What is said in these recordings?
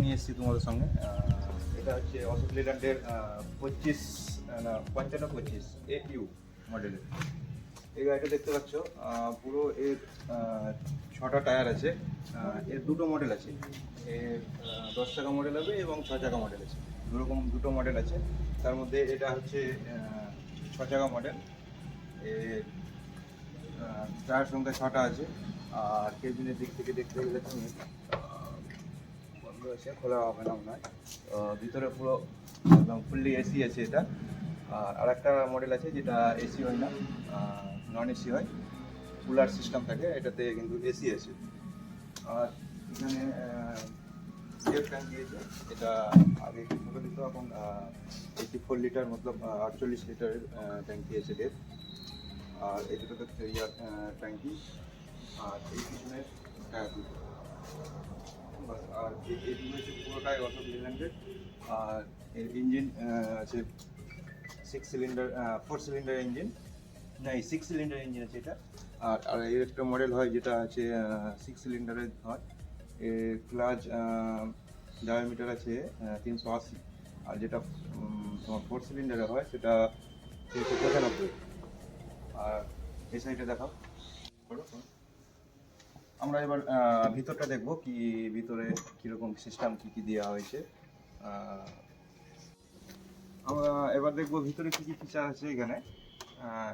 নিয়ে এসেছি তোমাদের সঙ্গে। এটা হচ্ছে অশোক লেল্যান্ডের 5525 AU মডেলের এই গাড়িটা দেখতে পাচ্ছ। পুরো এর 6টা টায়ার আছে। এর দুটো মডেল আছে, এর 10 চাকা মডেল হবে এবং 6 চাকা মডেল আছে। দুটো মডেল আছে, তার মধ্যে এটা হচ্ছে 6 চাকা মডেল। এর টায়ার সংখ্যা 6টা আছে। আর কেবিনের দিক থেকে দেখতে গেলে তুমি বন্ধ আছে, খোলা হবে না মনে হয়। ভিতরে পুরো একদম ফুললি এসি আছে এটা। আর একটা মডেল আছে যেটা এসি হয় না, নন এসি হয়, কুলার সিস্টেম থাকে। এটাতে কিন্তু এসি আছে। আর এখানে ডেপ ট্যাঙ্ক দিয়েছে, এটা আগে ছোটো দিত, এখন 84 লিটার মতলব 48 লিটারের ট্যাঙ্কি আছে ডেপ। আর এই দুটো হচ্ছে ইয়ার ট্যাঙ্কি। আর এই পিছনের টায়ার দুটো। আর এইগুলো হচ্ছে পুরোটাই অশোক লেল্যান্ডের। আর এর ইঞ্জিন আছে 4 সিলিন্ডার ইঞ্জিন, না 6 সিলিন্ডার ইঞ্জিন আছে এটা। আর এর একটা মডেল হয় যেটা আছে 6 সিলিন্ডারের হয়। এর ক্লাচ ডায়ামিটার আছে 380। আর যেটা তোমার 4 সিলিন্ডারে হয় সেটা 395। আর এই সাইডে দেখাও। আমরা এবার ভিতরটা দেখবো কি ভিতরে কীরকম সিস্টেম কী দেওয়া হয়েছে। আমরা এবার দেখবো ভিতরে কী ফিচার আছে এখানে।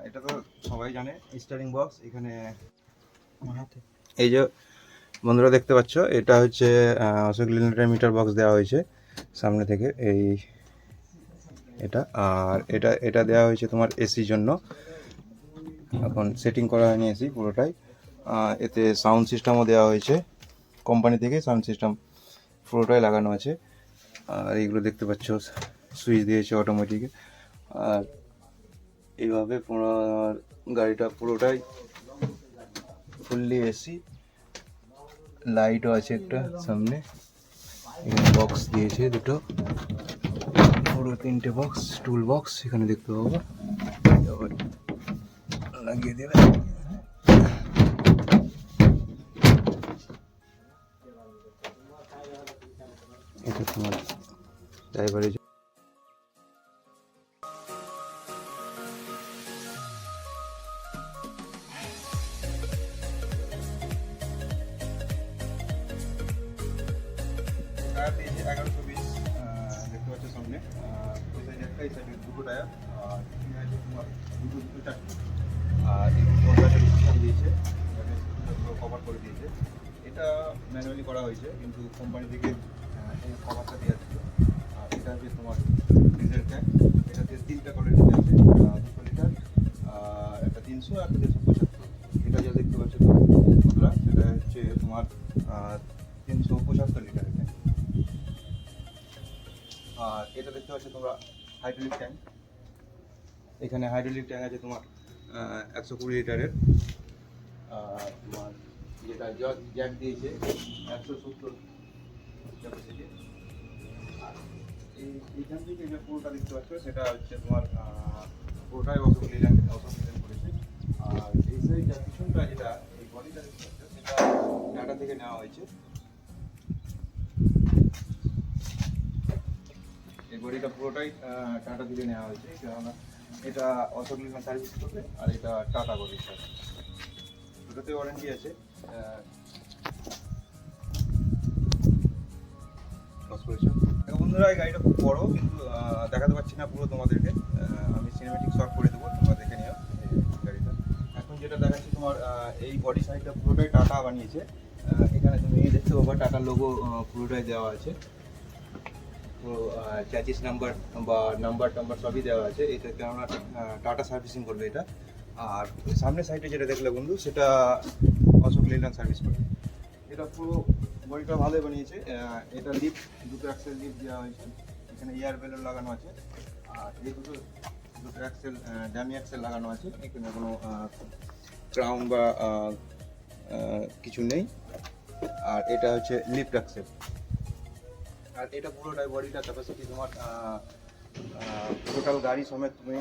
এটা তো সবাই জানে, স্টিয়ারিং বক্স। এখানে এই যে বন্ধুরা দেখতে পাচ্ছ, এটা হচ্ছে অশোক লেল্যান্ডের মিটার বক্স দেওয়া হয়েছে সামনে থেকে, এই এটা। আর এটা দেওয়া হয়েছে তোমার এসির জন্য, এখন সেটিং করা হয়নি এসি পুরোটাই। এতে সাউন্ড সিস্টেমও দেওয়া হয়েছে কোম্পানি থেকে, সাউন্ড সিস্টেম পুরোটাই লাগানো আছে। আর এইগুলো দেখতে পাচ্ছ সুইচ দিয়েছে অটোমেটিকে। আর এইভাবে পুরো গাড়িটা পুরোটাই ফুললি এসি। লাইটও আছে একটা সামনে, এখানে বক্স দিয়েছে দুটো, পুরো 3টে বক্স, টুল বক্স এখানে দেখতে পাবো। লাগিয়ে দেবে। এটা তোমার ড্রাইভারের টায়ার দিয়েছে 1120 দেখতে পাচ্ছ সামনে। ওই সাইডে একটা, এই সাইডে দুটো টায়ার। আর এখানে আছে তোমার দুটো চারটে। আর এই সিস্টেম দিয়েছে, কভার করে দিয়েছে। এটা ম্যানুয়ালি করা হয়েছে, কিন্তু কোম্পানি থেকে এই কভারটা দেওয়া ছিল। আর এটা হচ্ছে তোমার ডিজেল ট্যাঙ্ক। এটাতে 3টা কোয়ালিটি আছে, 200 লিটার, একটা 300, একটা 375। এটা যা দেখতে পাচ্ছ তোমরা, সেটা হচ্ছে তোমার 375 লিটারের ট্যাঙ্ক। আর এটা দেখতে পাচ্ছ তোমরা হাইড্রোলিক ট্যাঙ্ক। এখানে হাইড্রোলিক ট্যাঙ্ক আছে তোমার 120 লিটারের। তোমার যেটা জ্যাক দিয়েছে 170 ক্যাপাসিটি। আর এইখান থেকে যে পুরোটা দেখতে পাচ্ছ সেটা হচ্ছে তোমার পুরোটাই অশোক লেল্যান্ড করেছে। আর এই সাইডটা পিছনটা যেটা এই বডিটা দেখতে পাচ্ছ সেটা টাটা থেকে নেওয়া হয়েছে। এই বডিটা পুরোটাই টাটা থেকে নেওয়া হয়েছে, কেননা এটা অশোক লেল্যান্ড সার্ভিস করবে আর এটা টাটা বডি। দুটোতে ওয়ারেন্টি আছে। বন্ধুরা এই গাড়িটা খুব বড়, কিন্তু দেখাতে পারছি না পুরো তোমাদেরকে। আমি সিনেমেটিক শট করে দেবো, তোমরা দেখে নিও গাড়িটা। এখন যেটা দেখাচ্ছি তোমার, এই বডি সাইডটা পুরোটাই টাটা বানিয়েছে। এখানে তুমি দেখতে পাবো টাটার লোগো পুরোটাই দেওয়া আছে। পুরো চ্যাচিস নাম্বার বা নাম্বার সবই দেওয়া আছে। এটা কেননা টাটা সার্ভিসিং করবে এটা। আর সামনের সাইডে যেটা দেখলে বন্ধু, সেটা অশোক লেল্যান্ড সার্ভিস করবে। এটা পুরো বডিটা ভালোই বানিয়েছে। এটা লিফট, দুটো অ্যাক্সেল লিফট দেওয়া হয়েছে। এখানে এয়ার বেলুন লাগানো আছে। আর এই দুটো অ্যাক্সেল ড্যামি অ্যাক্সেল লাগানো আছে। এখানে কোনো ক্রাউন বা কিছু নেই। আর এটা হচ্ছে লিফট অ্যাক্সেল। আর এটা পুরোটাই বডিটা ক্যাপাসিটি তোমার টোটাল গাড়ি সমেত তুমি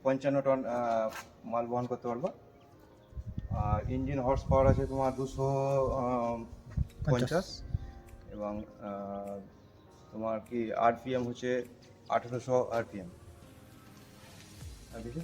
55 টন মাল বহন করতে পারবা। আর ইঞ্জিন হর্স পাওয়ার আছে তোমার 250। এবং তোমার কি আরপিএম হচ্ছে 1800 আরপিএম। আর দেখি